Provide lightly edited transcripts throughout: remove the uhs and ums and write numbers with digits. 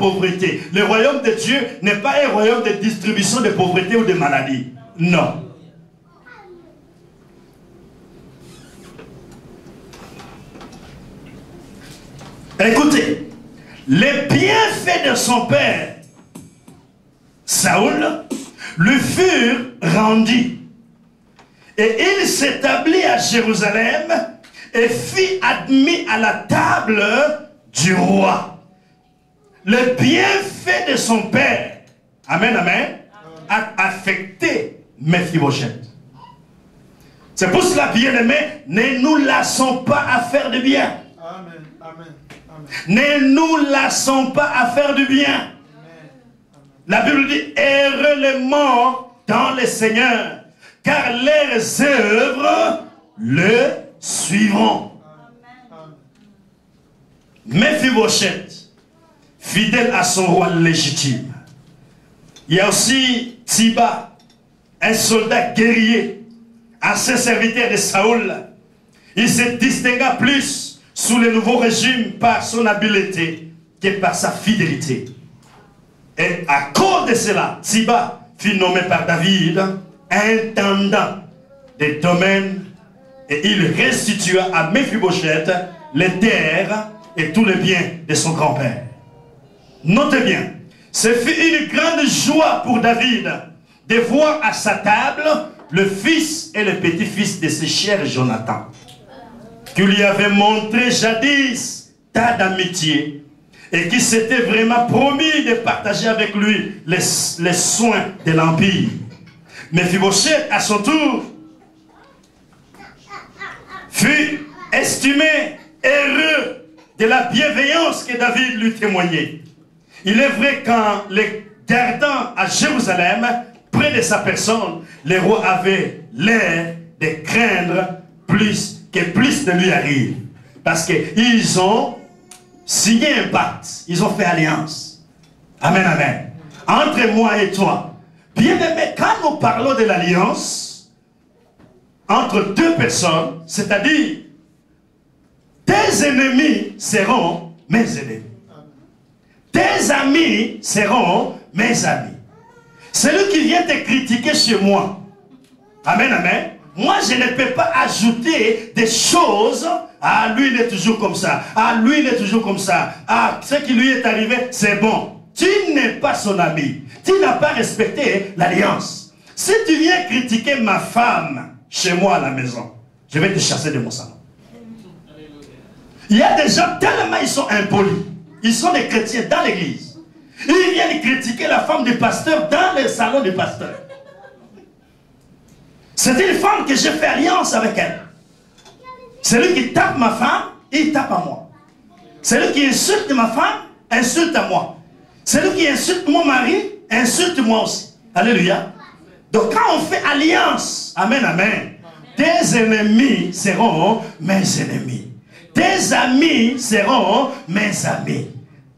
pauvreté. Le royaume de Dieu n'est pas un royaume de distribution de pauvreté ou de maladie. Non. Écoutez, les bienfaits de son père, Saoul, lui furent rendus. Et il s'établit à Jérusalem et fit admis à la table du roi. Le bienfait de son père, amen, amen, a affecté Mephibosheth. C'est pour cela, bien-aimés, ne nous lassons pas à faire du bien. Amen, amen, amen. Ne nous lassons pas à faire du bien. Amen. La Bible dit, heureux les morts dans le Seigneur, car leurs œuvres le suivront. Mephibosheth, fidèle à son roi légitime. Il y a aussi Tsiba, un soldat guerrier, ancien serviteur de Saoul. Il se distingua plus sous le nouveau régime par son habileté que par sa fidélité. Et à cause de cela, Tsiba fut nommé par David intendant des domaines et il restitua à Mephibosheth les terres et tous les biens de son grand-père. Notez bien, ce fut une grande joie pour David de voir à sa table le fils et le petit-fils de ses chers Jonathan, qui lui avait montré jadis tas d'amitié et qui s'était vraiment promis de partager avec lui les soins de l'empire. Mephibosheth, à son tour, fut estimé heureux de la bienveillance que David lui témoignait. Il est vrai qu'en les gardant à Jérusalem, près de sa personne, les rois avaient l'air de craindre plus de lui arrive. Parce qu'ils ont signé un pacte, ils ont fait alliance. Amen, amen. Entre moi et toi. Bien aimé, quand nous parlons de l'alliance entre deux personnes, c'est-à-dire tes ennemis seront mes ennemis. Tes amis seront mes amis. Celui qui vient te critiquer chez moi, amen, amen, moi je ne peux pas ajouter des choses. Ah, lui il est toujours comme ça. Ah, lui il est toujours comme ça. Ah, ce qui lui est arrivé, c'est bon. Tu n'es pas son ami. Tu n'as pas respecté l'alliance. Si tu viens critiquer ma femme chez moi à la maison, je vais te chasser de mon salon. Il y a des gens tellement ils sont impolis. Ils sont des chrétiens dans l'église. Ils viennent critiquer la femme du pasteur dans le salon du pasteur. C'est une femme que j'ai fait alliance avec elle. Celui qui tape ma femme, il tape à moi. Celui qui insulte ma femme, insulte à moi. Celui qui insulte mon mari, insulte moi aussi. Alléluia. Donc quand on fait alliance, amen, amen, tes ennemis seront mes ennemis. Tes amis seront mes amis.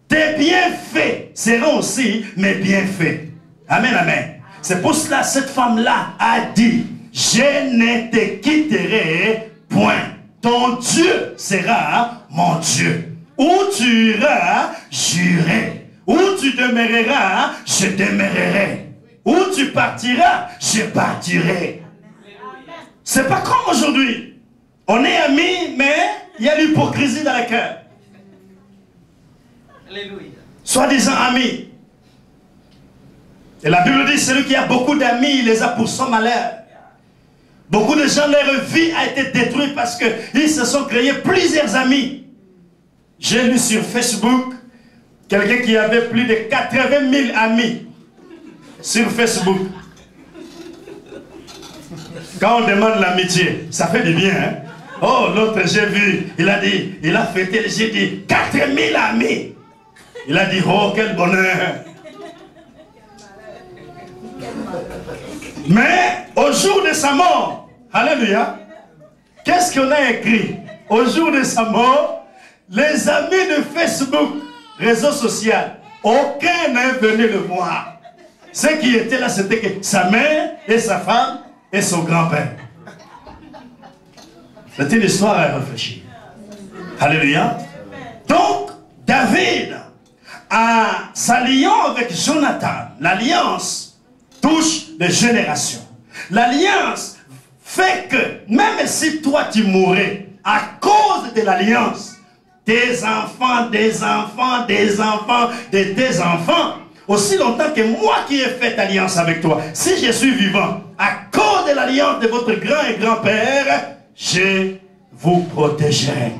Tes bienfaits seront aussi mes bienfaits. Amen, amen. C'est pour cela que cette femme-là a dit, je ne te quitterai point. Ton Dieu sera mon Dieu. Où tu iras, j'irai. Où tu demeureras, je demeurerai. Où tu partiras, je partirai. C'est pas comme aujourd'hui. On est amis, mais il y a l'hypocrisie dans le cœur. Soi-disant amis. Et la Bible dit, celui qui a beaucoup d'amis, il les a pour son malheur. Beaucoup de gens, leur vie a été détruite parce qu'ils se sont créés plusieurs amis. J'ai lu sur Facebook, quelqu'un qui avait plus de 80 000 amis sur Facebook. Quand on demande l'amitié, ça fait du bien, hein? Oh, l'autre, j'ai vu, il a dit, il a fêté, j'ai dit, 4000 amis. Il a dit, oh, quel bonheur. Mais, au jour de sa mort, alléluia, qu'est-ce qu'on a écrit? Au jour de sa mort, les amis de Facebook, réseau social, aucun n'est venu le voir. Ce qui était là, c'était que sa mère et sa femme et son grand-père. C'est une histoire à réfléchir. Alléluia. Donc, David à s'alliant avec Jonathan, l'alliance touche les générations. L'alliance fait que même si toi tu mourrais à cause de l'alliance, tes enfants, des enfants, des enfants, de tes enfants, aussi longtemps que moi qui ai fait alliance avec toi, si je suis vivant, à cause de l'alliance de votre grand et grand-père, je vous protégerai.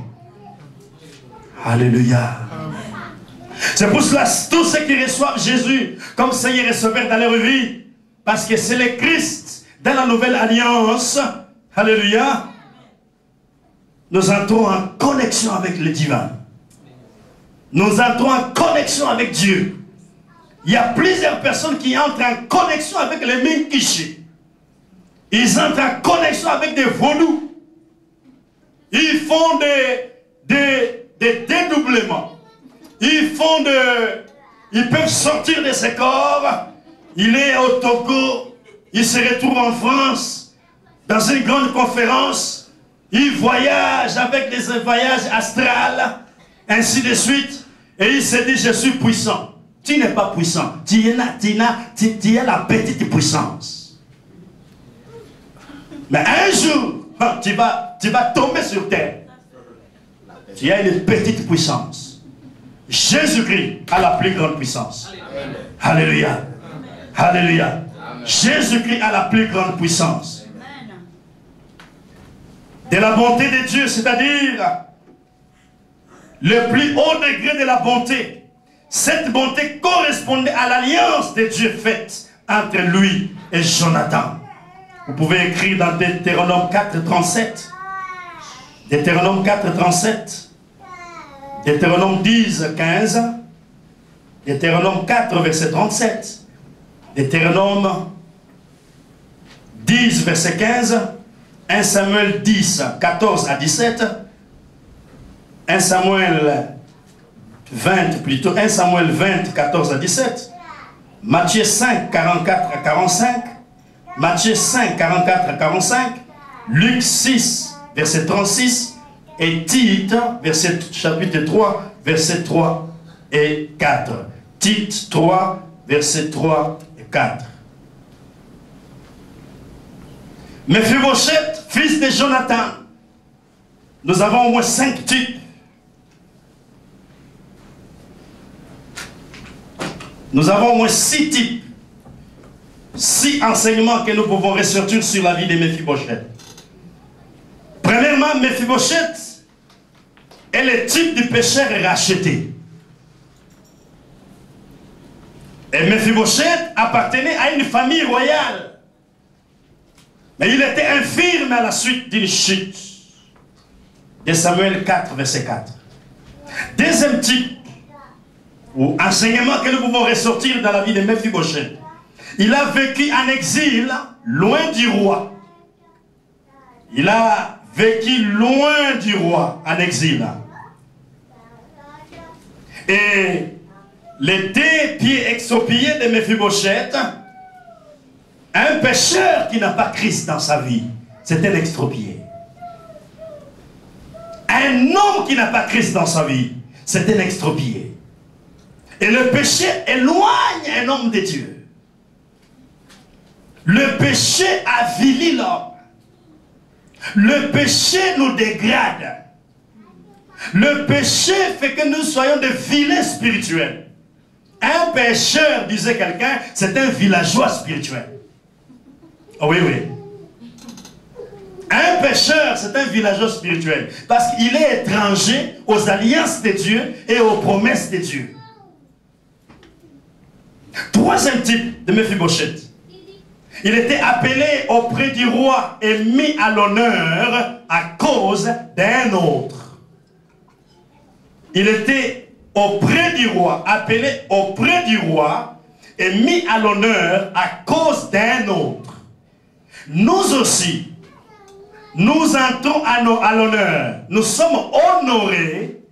Alléluia. C'est pour cela, tous ceux qui reçoivent Jésus comme Seigneur et Sauveur dans leur vie, parce que c'est le Christ dans la nouvelle alliance, alléluia, nous entrons en connexion avec le divin. Nous entrons en connexion avec Dieu. Il y a plusieurs personnes qui entrent en connexion avec les Minkishi. Ils entrent en connexion avec des vaudous. Ils font des dédoublements. Ils peuvent sortir de ces corps. Il est au Togo. Il se retrouve en France dans une grande conférence. Il voyage avec des voyages astrales, ainsi de suite. Et il se dit, je suis puissant. Tu n'es pas puissant. Tu es la petite puissance. Mais un jour, tu vas tomber sur terre. Tu as une petite puissance. Jésus-Christ a la plus grande puissance. Alléluia. Alléluia. Jésus-Christ a la plus grande puissance. De la bonté de Dieu, c'est-à-dire le plus haut degré de la bonté. Cette bonté correspondait à l'alliance de Dieu faite entre lui et Jonathan. Vous pouvez écrire dans Deutéronome 4, 37. Deutéronome 4, 37. Deutéronome 10, 15. Deutéronome 4, verset 37. Deutéronome 10, verset 15. 1 Samuel 10, 14 à 17. 1 Samuel 20 plutôt. 1 Samuel 20, 14 à 17. Matthieu 5, 44 à 45. Matthieu 5, 44 à 45. Luc 6, verset 36. Et Tite, chapitre 3, verset 3 et 4. Tite 3, verset 3 et 4. Mephibosheth, fils de Jonathan. Nous avons au moins 5 types. Nous avons au moins 6 types. 6 enseignements que nous pouvons ressortir sur la vie de Mephibosheth. Premièrement, Mephibosheth est le type du pécheur racheté. Et Mephibosheth appartenait à une famille royale. Mais il était infirme à la suite d'une chute. De Samuel 4, verset 4. Deuxième type, ou enseignement que nous pouvons ressortir dans la vie de Mephibosheth. Il a vécu en exil, loin du roi. Il a vécu loin du roi, en exil. Et les 2 pieds expropriés de Mephibosheth, un pécheur qui n'a pas Christ dans sa vie, c'est un extropié. Un homme qui n'a pas Christ dans sa vie, c'est un extropié. Et le péché éloigne un homme de Dieu. Le péché avilit l'homme. Le péché nous dégrade. Le péché fait que nous soyons des vilains spirituels. Un pécheur, disait quelqu'un, c'est un villageois spirituel. Oh oui, oui. Un pécheur, c'est un villageois spirituel. Parce qu'il est étranger aux alliances de Dieu et aux promesses de Dieu. Troisième type de Mephibosheth. Il était appelé auprès du roi et mis à l'honneur à cause d'un autre. Il était auprès du roi, appelé auprès du roi et mis à l'honneur à cause d'un autre. Nous aussi, nous entrons à l'honneur. Nous sommes honorés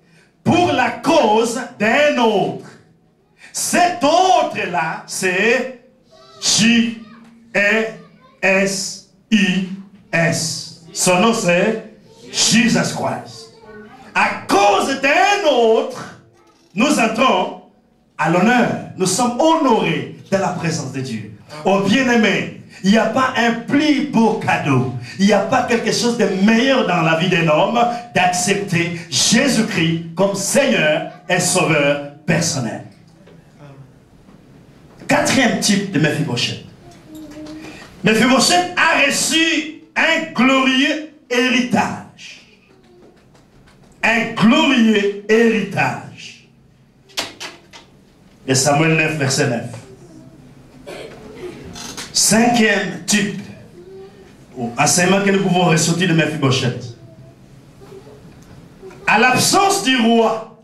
pour la cause d'un autre. Cet autre-là, c'est J-E-S-I-S. Son nom, c'est Jesus Christ. À cause d'un autre, nous entrons à l'honneur. Nous sommes honorés dans la présence de Dieu. Oh bien-aimé, il n'y a pas un plus beau cadeau. Il n'y a pas quelque chose de meilleur dans la vie d'un homme d'accepter Jésus-Christ comme Seigneur et Sauveur personnel. Quatrième type de Mephibosheth. Mephibosheth a reçu un glorieux héritage. Un glorieux héritage. De Samuel 9, verset 9. Cinquième type, ou enseignement que nous pouvons ressortir de Mephibosheth. À l'absence du roi,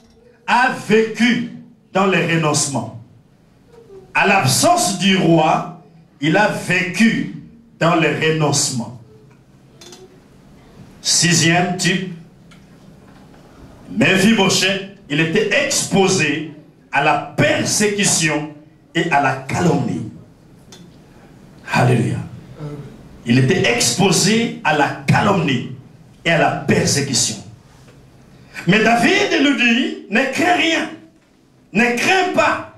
a vécu dans le renoncement. À l'absence du roi, il a vécu dans le renoncement. Sixième type, Mephibosheth, il était exposé à la persécution et à la calomnie. Alléluia. Il était exposé à la calomnie et à la persécution. Mais David lui dit, ne crains rien, ne crains pas,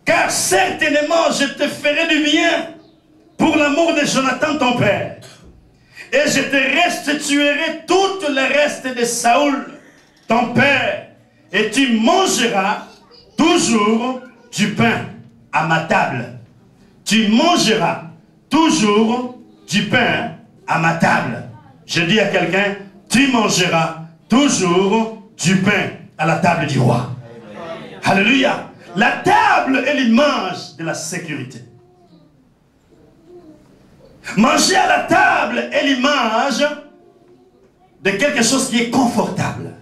car certainement je te ferai du bien pour l'amour de Jonathan ton père. Et je te restituerai tout le reste de Saoul ton père. Et tu mangeras toujours du pain à ma table. Tu mangeras toujours du pain à ma table. Je dis à quelqu'un, tu mangeras toujours du pain à la table du roi. Alléluia. La table est l'image de la sécurité. Manger à la table est l'image de quelque chose qui est confortable.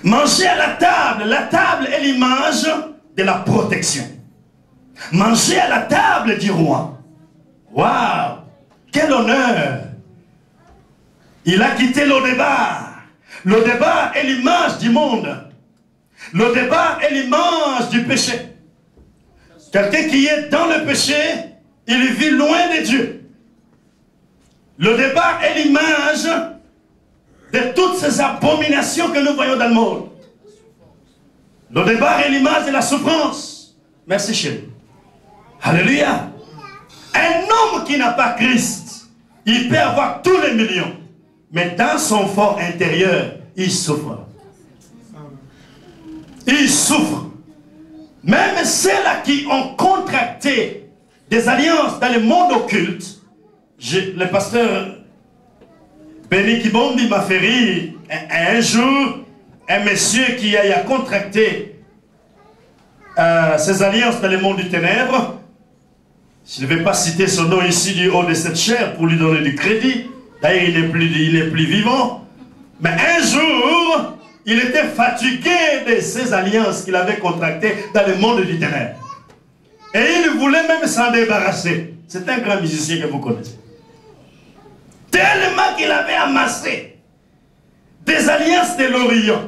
Manger à la table est l'image de la protection. Manger à la table du roi. Waouh! Quel honneur! Il a quitté Lo-débar. Lo-débar est l'image du monde. Lo-débar est l'image du péché. Quelqu'un qui est dans le péché, il vit loin de Dieu. Lo-débar est l'image de toutes ces abominations que nous voyons dans le monde. Lo-débar est l'image de la souffrance. Merci chérie. Alléluia. Un homme qui n'a pas Christ, il peut avoir tous les millions, mais dans son fort intérieur, il souffre. Il souffre. Même ceux-là qui ont contracté des alliances dans le monde occulte, le pasteur Benny Kibondi m'a fait rire un jour, un monsieur qui a contracté ces alliances dans le monde du ténèbre. Je ne vais pas citer son nom ici du haut de cette chair pour lui donner du crédit. D'ailleurs, il n'est plus vivant. Mais un jour, il était fatigué de ces alliances qu'il avait contractées dans le monde du ténèbre. Et il voulait même s'en débarrasser. C'est un grand musicien que vous connaissez. Tellement qu'il avait amassé des alliances de l'Orient,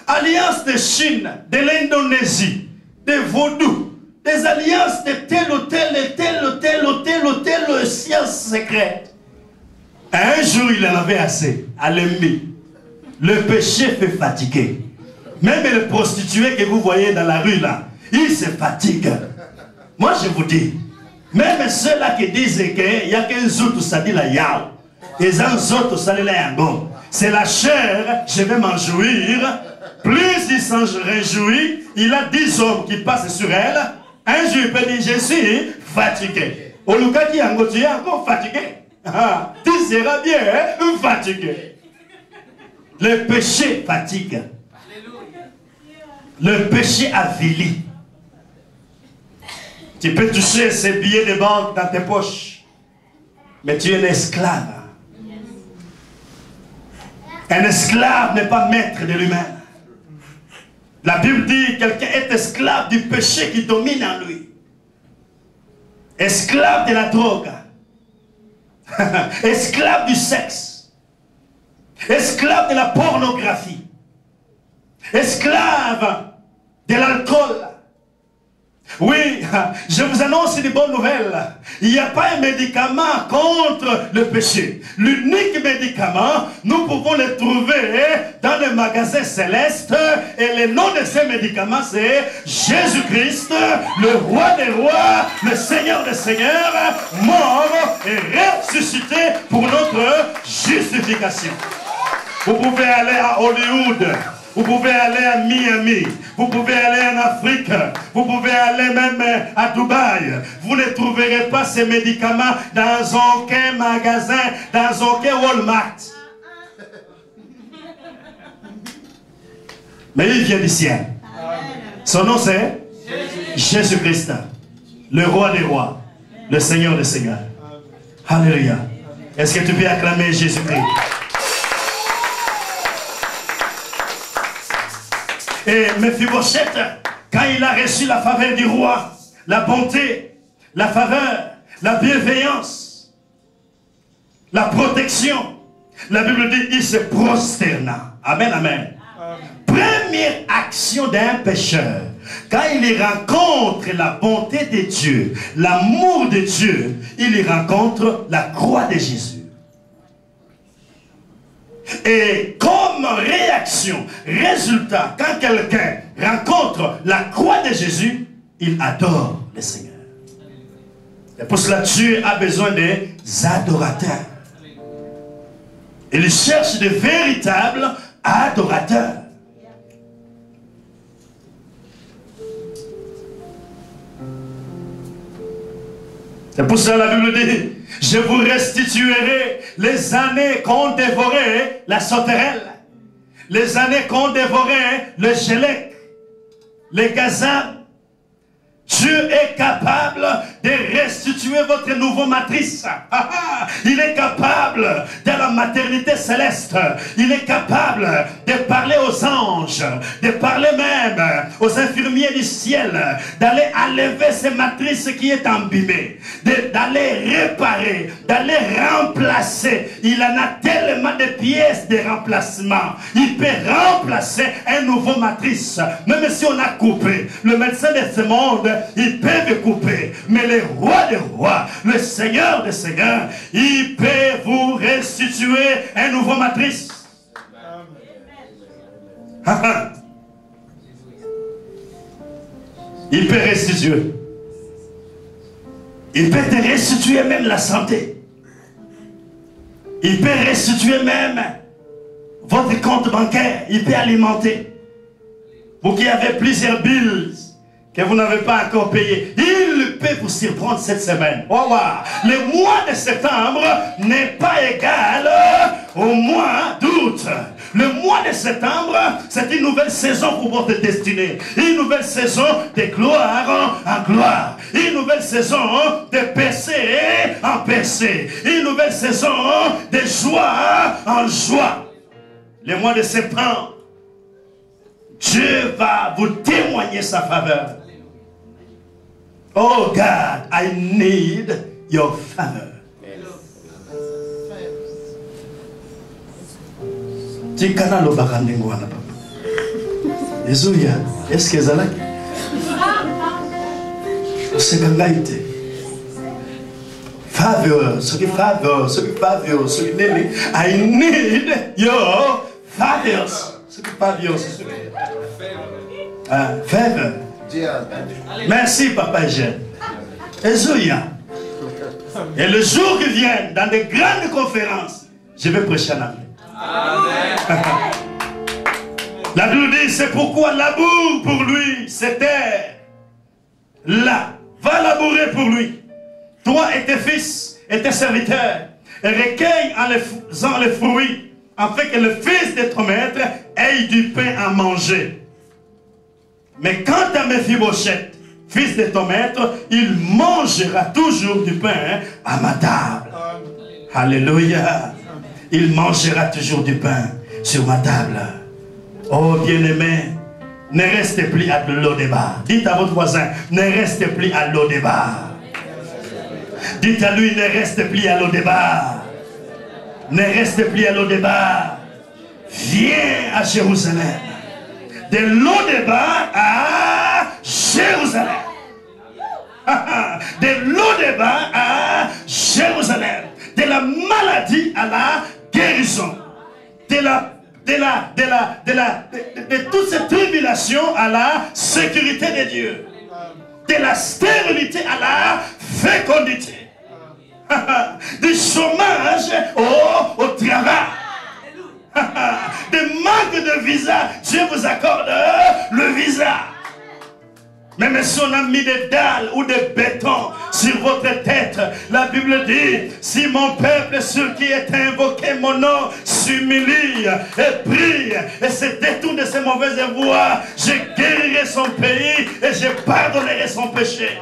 alliances de Chine, de l'Indonésie, des vaudous, des alliances de tel ou tel science secrète. Un jour, il en avait assez à l'ennemi. Le péché fait fatiguer. Même les prostituées que vous voyez dans la rue là, ils se fatiguent. Moi je vous dis, même ceux-là qui disent qu'il n'y a qu'un autre ça dit la yao. Les autres ça dit la yangon. C'est la chair, je vais m'en jouir. Plus il s'en réjouit, il a 10 hommes qui passent sur elle. Un jour il peut dire, je suis fatigué. Au Luka qui yango, tu es encore fatigué. Ah, tu seras bien fatigué. Le péché fatigue. Le péché avilit. Tu peux toucher ces billets de banque dans tes poches, mais tu es un esclave. Un esclave n'est pas maître de lui-même. La Bible dit quelqu'un est esclave du péché qui domine en lui. Esclave de la drogue. Esclave du sexe. Esclave de la pornographie. Esclave de l'alcool. Oui, je vous annonce une bonne nouvelle. Il n'y a pas un médicament contre le péché. L'unique médicament, nous pouvons le trouver dans le magasin céleste. Et le nom de ces médicaments, c'est Jésus-Christ, le roi des rois, le Seigneur des seigneurs, mort et ressuscité pour notre justification. Vous pouvez aller à Hollywood. Vous pouvez aller à Miami, vous pouvez aller en Afrique, vous pouvez aller même à Dubaï. Vous ne trouverez pas ces médicaments dans aucun magasin, dans aucun Walmart. Mais il vient du ciel. Son nom c'est Jésus-Christ, le roi des rois, le Seigneur des seigneurs. Alléluia. Est-ce que tu peux acclamer Jésus-Christ? Et Mephibosheth, quand il a reçu la faveur du roi, la bonté, la faveur, la bienveillance, la protection, la Bible dit il se prosterna. Amen, amen. Première action d'un pécheur, quand il y rencontre la bonté de Dieu, l'amour de Dieu, il y rencontre la croix de Jésus. Et comme réaction, résultat, quand quelqu'un rencontre la croix de Jésus, il adore le Seigneur. Et pour cela, Dieu a besoin des adorateurs. Il cherche de véritables adorateurs. C'est pour ça la Bible dit, je vous restituerai les années qu'ont dévoré la sauterelle, les années qu'ont dévoré le gélec, les gazans. Dieu est capable de restituer votre nouveau matrice. Il est capable de la maternité céleste. Il est capable de parler aux anges, de parler même aux infirmiers du ciel, d'aller enlever ces matrices qui est embimée, d'aller réparer, d'aller remplacer. Il en a tellement de pièces de remplacement. Il peut remplacer un nouveau matrice. Même si on a coupé, le médecin de ce monde, ils peuvent couper, mais le roi des rois, le Seigneur des seigneurs, il peut vous restituer un nouveau matrice. Il peut restituer. Il peut te restituer même la santé. Il peut restituer même votre compte bancaire. Il peut alimenter. Vous qui avez plusieurs bills que vous n'avez pas encore payé, il peut vous surprendre cette semaine. Oh, wow. Le mois de septembre n'est pas égal au mois d'août. Le mois de septembre, c'est une nouvelle saison pour votre destinée. Une nouvelle saison de gloire en gloire. Une nouvelle saison de percée en percée. Une nouvelle saison de joie en joie. Le mois de septembre, Dieu va vous témoigner sa faveur. Oh God, I need your favor. Tikana lo bakandengo wana papa. Yesuya, est-ce que zalaki? Sekangaite. Favor, ce qui favor, ce qui favor, ce qui nele. I need your favors. Ce qui favor, c'est ce qui. Favor. Merci papa Jean. Yesuya. Et le jour qui vient, dans de grandes conférences, je vais prêcher en anglais. Amen. La Bible dit, c'est pourquoi laboure pour lui, c'était là. Va labourer pour lui. Toi et tes fils et tes serviteurs, et recueille en les faisant les fruits, afin que le fils de ton maître ait du pain à manger. Mais quant à Mephibosheth, fils de ton maître, il mangera toujours du pain à ma table. Alléluia. Il mangera toujours du pain sur ma table. Oh bien-aimé, ne restez plus à l'O-débat. Dites à votre voisin, ne restez plus à l'O-débat. Dites à lui, ne restez plus à l'O-débat. Ne restez plus à l'O-débat. Viens à Jérusalem. De l'O-débat à Jérusalem. là-bas à Jérusalem. De la maladie à la guérison. De toutes ces tribulations à la sécurité de Dieu. De la stérilité à la fécondité. Du chômage au travail. De manque de visa, Dieu vous accorde le visa. Même si on a mis des dalles ou des bétons sur votre tête, la Bible dit, si mon peuple, ceux qui est invoqué mon nom, s'humilie et prie et se détourne de ses mauvaises voies, je guérirai son pays et je pardonnerai son péché.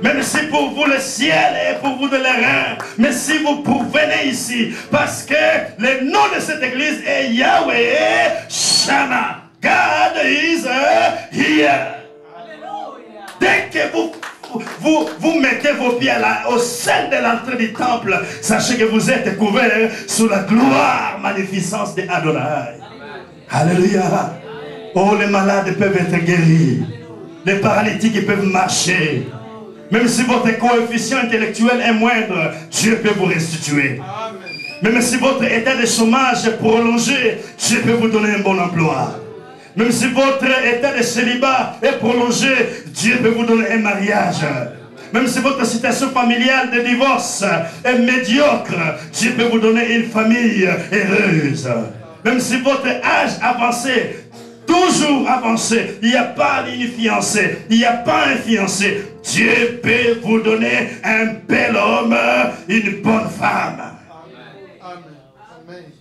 Même si pour vous le ciel est pour vous de l'air, mais si vous venez ici, parce que le nom de cette église est Yahweh Shammah. God is here. Dès que vous mettez vos pieds au sein de l'entrée du temple, sachez que vous êtes couverts sous la gloire, magnificence de Adonai. Alléluia. Oh, les malades peuvent être guéris. Les paralytiques peuvent marcher. Même si votre coefficient intellectuel est moindre, Dieu peut vous restituer. Même si votre état de chômage est prolongé, Dieu peut vous donner un bon emploi. Même si votre état de célibat est prolongé, Dieu peut vous donner un mariage. Même si votre situation familiale de divorce est médiocre, Dieu peut vous donner une famille heureuse. Même si votre âge avancé, toujours avancé, il n'y a pas une fiancée, il n'y a pas un fiancé, Dieu peut vous donner un bel homme, une bonne femme.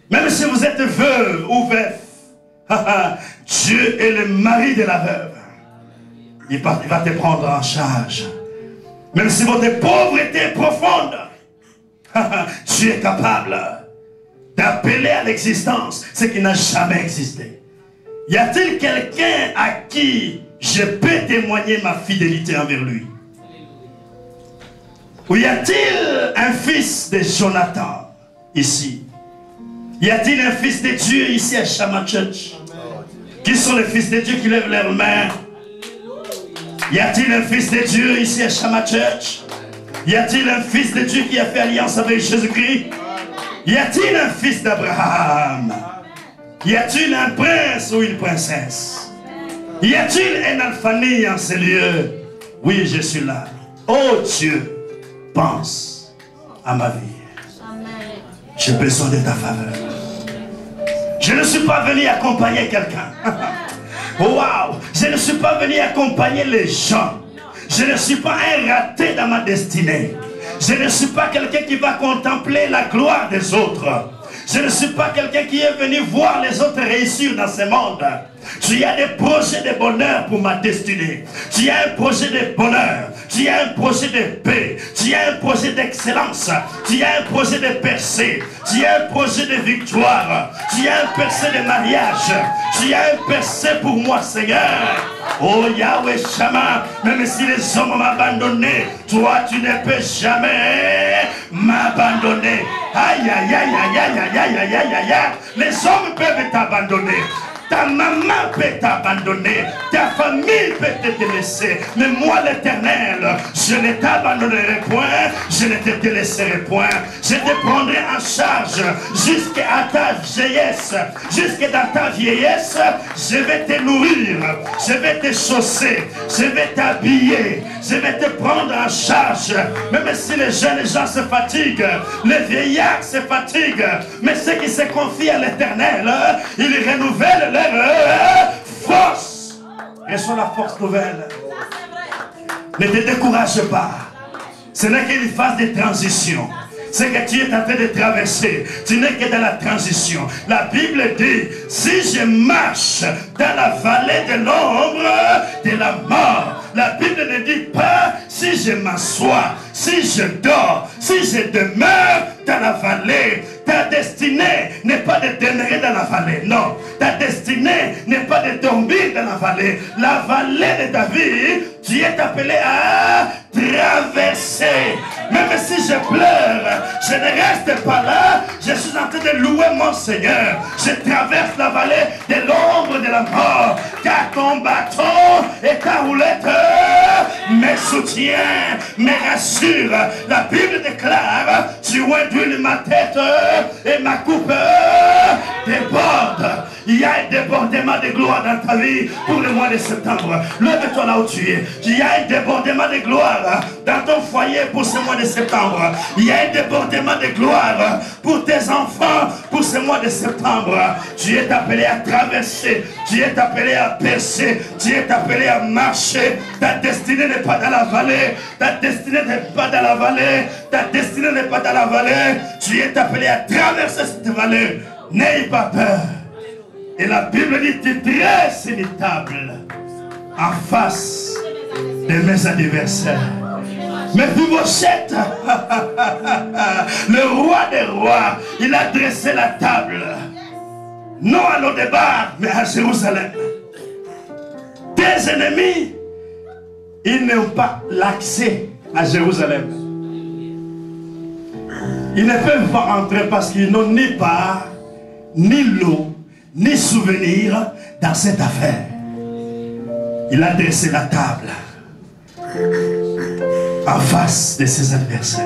Même si vous êtes veuve ou veuf, Dieu est le mari de la veuve. Il va te prendre en charge. Même si votre pauvreté est profonde, Dieu est capable d'appeler à l'existence ce qui n'a jamais existé. Y a-t-il quelqu'un à qui je peux témoigner ma fidélité envers lui? Ou y a-t-il un fils de Jonathan ici? Y a-t-il un fils de Dieu ici à Shammah Church? Qui sont les fils de Dieu qui lèvent leurs mains? Y a-t-il un fils de Dieu ici à Shammah Church? Y a-t-il un fils de Dieu qui a fait alliance avec Jésus-Christ? Y a-t-il un fils d'Abraham? Y a-t-il un prince ou une princesse? Y a-t-il un alphanie en ces lieux? Oui, je suis là. Oh Dieu, pense à ma vie. J'ai besoin de ta faveur. Je ne suis pas venu accompagner quelqu'un. Waouh! Je ne suis pas venu accompagner les gens. Je ne suis pas un raté dans ma destinée. Je ne suis pas quelqu'un qui va contempler la gloire des autres. Je ne suis pas quelqu'un qui est venu voir les autres réussir dans ce monde. Tu as des projets de bonheur pour ma destinée. Tu as un projet de bonheur. Tu as un projet de paix. Tu as un projet d'excellence. Tu as un projet de percée. Tu as un projet de victoire. Tu as un percé de mariage. Tu as un percé pour moi, Seigneur. Oh Yahweh Shammah, même si les hommes m'ont abandonné, toi tu ne peux jamais m'abandonner. Aïe aïe aïe aïe aïe aïe aïe aïe aïe aïe. Les hommes peuvent t'abandonner. Ta maman peut t'abandonner, ta famille peut te délaisser, mais moi l'Éternel, je ne t'abandonnerai point, je ne te délaisserai point, je te prendrai en charge jusqu'à ta vieillesse, jusqu'à dans ta vieillesse, je vais te nourrir, je vais te chausser, je vais t'habiller, je vais te prendre en charge, même si les jeunes gens se fatiguent, les vieillards se fatiguent, mais ceux qui se confient à l'Éternel, ils renouvellent force. Reçois la force nouvelle. Ne te décourage pas. Ce n'est qu'une phase de transition. Ce que tu es en train de traverser, tu n'es que dans la transition. La Bible dit, si je marche dans la vallée de l'ombre de la mort, la Bible ne dit pas si je m'assois, si je dors, si je demeure dans la vallée. Ta destinée n'est pas de demeurer dans la vallée, non. Ta destinée n'est pas de dormir dans la vallée. La vallée de ta vie, tu es appelé à traverser. Même si je pleure, je ne reste pas là. Je suis en train de louer mon Seigneur. Je traverse la vallée de l'ombre de la mort. Car ton bâton et ta roulette me soutient, me rassure. La Bible déclare, tu induis ma tête et ma coupe déborde. Il y a un débordement de gloire dans ta vie pour le mois de septembre. Lève-toi là où tu es. Il y a un débordement de gloire dans ton foyer pour ce mois de septembre. Il y a un débordement de gloire pour tes enfants pour ce mois de septembre. Tu es appelé à traverser. Tu es appelé à percer. Tu es appelé à marcher. Ta destinée n'est pas dans la vallée. Ta destinée n'est pas dans la vallée. Ta destinée n'est pas dans la vallée. Tu es appelé à traverser cette vallée. N'aie pas peur. Et la Bible dit, tu dresses une table en face de mes adversaires. Mais Mephibosheth, le roi des rois, il a dressé la table. Non à Lo-Débar, mais à Jérusalem. Tes ennemis, ils n'ont pas l'accès à Jérusalem. Ils ne peuvent pas entrer parce qu'ils n'ont ni part, ni l'eau, ni souvenir dans cette affaire. Il a dressé la table en face de ses adversaires.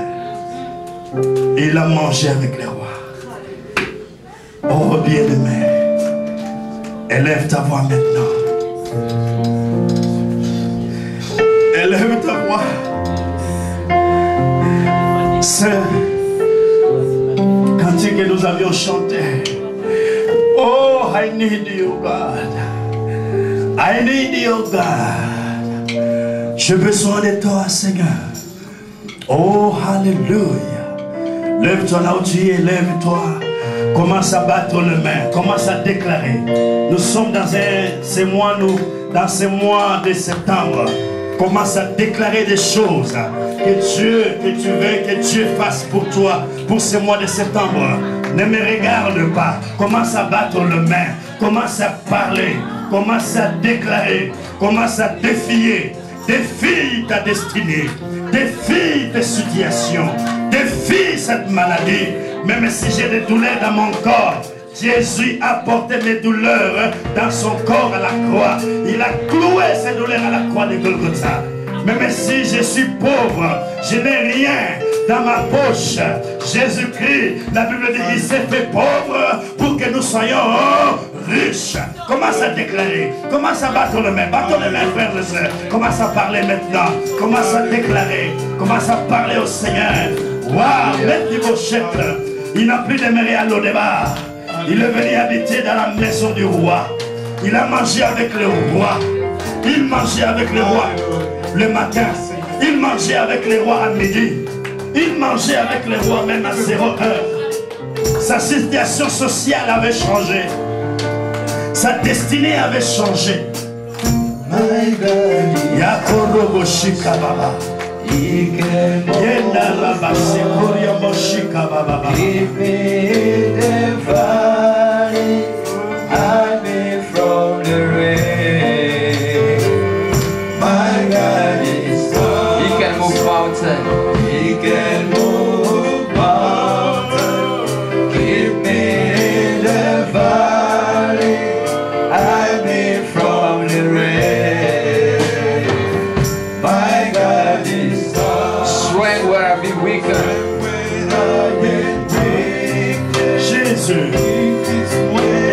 Et il a mangé avec les rois. Oh bien-aimé, élève ta voix maintenant. Élève ta voix. C'est cantique que nous avions chanté. Oh, I need you, God. I need you, God. J'ai besoin de toi, Seigneur. Oh, hallelujah. Lève-toi là où tu es, lève-toi. Commence à battre les mains, commence à déclarer. Nous sommes dans ce mois de septembre. Commence à déclarer des choses que tu veux que Dieu fasse pour toi, pour ce mois de septembre. Ne me regarde pas. Commence à battre les mains. Commence à parler. Commence à déclarer. Commence à défier. Défie ta destinée. Défie tes situations. Défie cette maladie. Même si j'ai des douleurs dans mon corps, Jésus a porté mes douleurs dans son corps à la croix. Il a cloué ses douleurs à la croix de Golgotha. Même si je suis pauvre, je n'ai rien dans ma poche. Jésus-Christ, la Bible dit, il s'est fait pauvre pour que nous soyons riches. Commence à déclarer, commence à battre les mains, frères et sœurs. Commence à parler maintenant, commence à déclarer, commence à parler au Seigneur. Waouh, Mephibosheth, il n'a plus demeuré à Lo-Débar. Il est venu habiter dans la maison du roi. Il a mangé avec le roi. Il mangeait avec le roi le matin. Il mangeait avec le roi à midi. Il mangeait avec le roi même à 0 heure. Sa situation sociale avait changé. Sa destinée avait changé.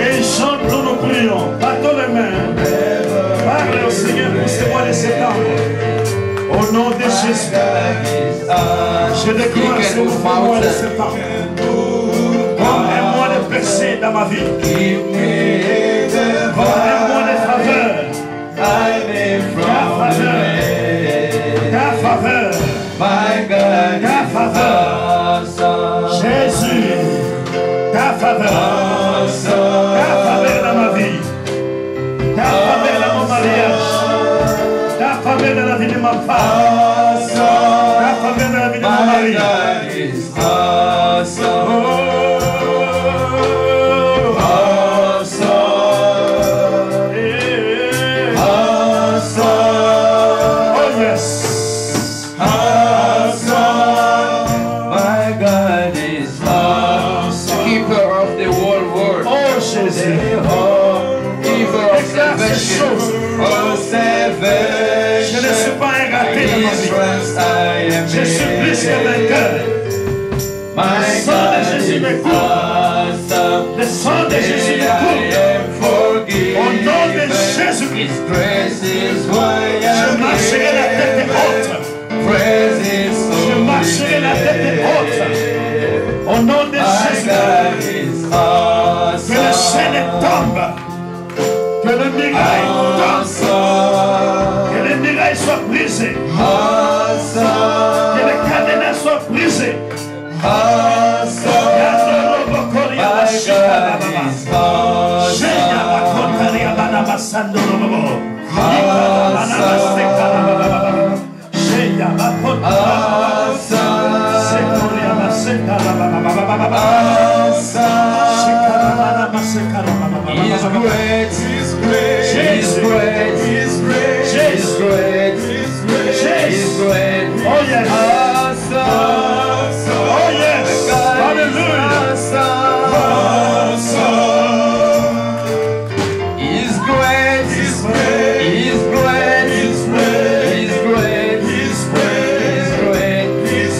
Et chante, nous nous prions. Battons les mains. Parle au Seigneur pour ce mois de septembre. Au nom de Jésus. Je déclare ce mois de septembre comme un mois de percée dans ma vie. Comme un mois de faveur. Ta faveur. Ta faveur. Jésus. Ta faveur dans ma vie, ta faveur dans mon mariage, ta faveur dans la vie de ma femme, ta faveur dans la vie de mon mari. Je ne suis pas un raté. Christ I am Je suis plus que vainqueur. My Le sang de Jésus me couvre. awesome. Le sang de Jésus me I couvre. am forgiven. Au nom de Jésus-Christ. His grace is why Je I'm marcherai la tête haute. Praise His Je marcherai la tête haute. Au nom de My God Jésus-Christ. is Que le awesome. chaîne tombe. Que le mirail tombe. Awesome. Que les mirailles soient brisées. Awesome. Que les cadenas soient brisées. Awesome. My God is He's great. He's great. He's great. He's great. He's great. He's great. Oh yes. Awesome. Oh yes. Hallelujah. He's great. He's great. He's great. He's great. He's great. He's great. He's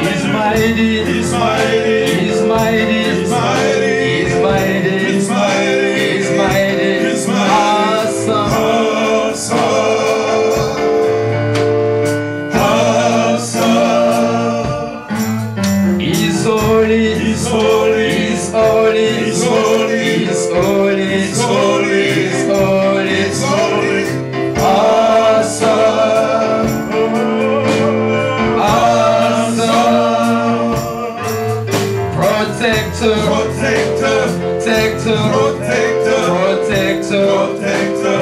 He's mighty. He's mighty. He's mighty. He's mighty. He's mighty. He's mighty. He's mighty. He's He's holy. He's holy. He's holy. He's holy. He's holy. He's holy. He's holy. He's holy. Awesome. Awesome. Protector. Protector. Protector. Protector. Protector.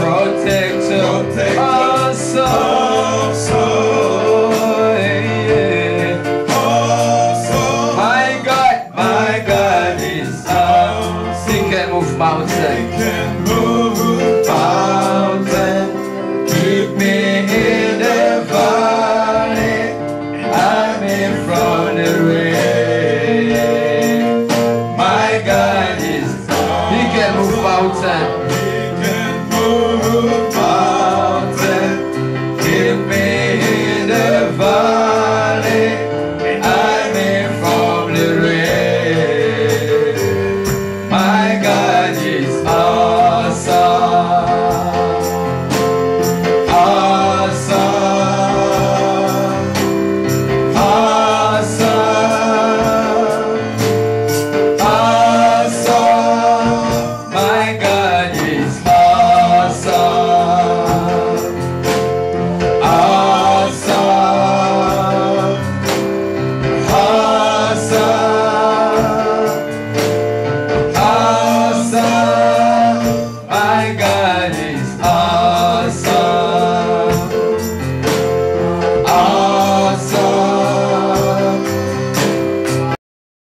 Protector. Protector.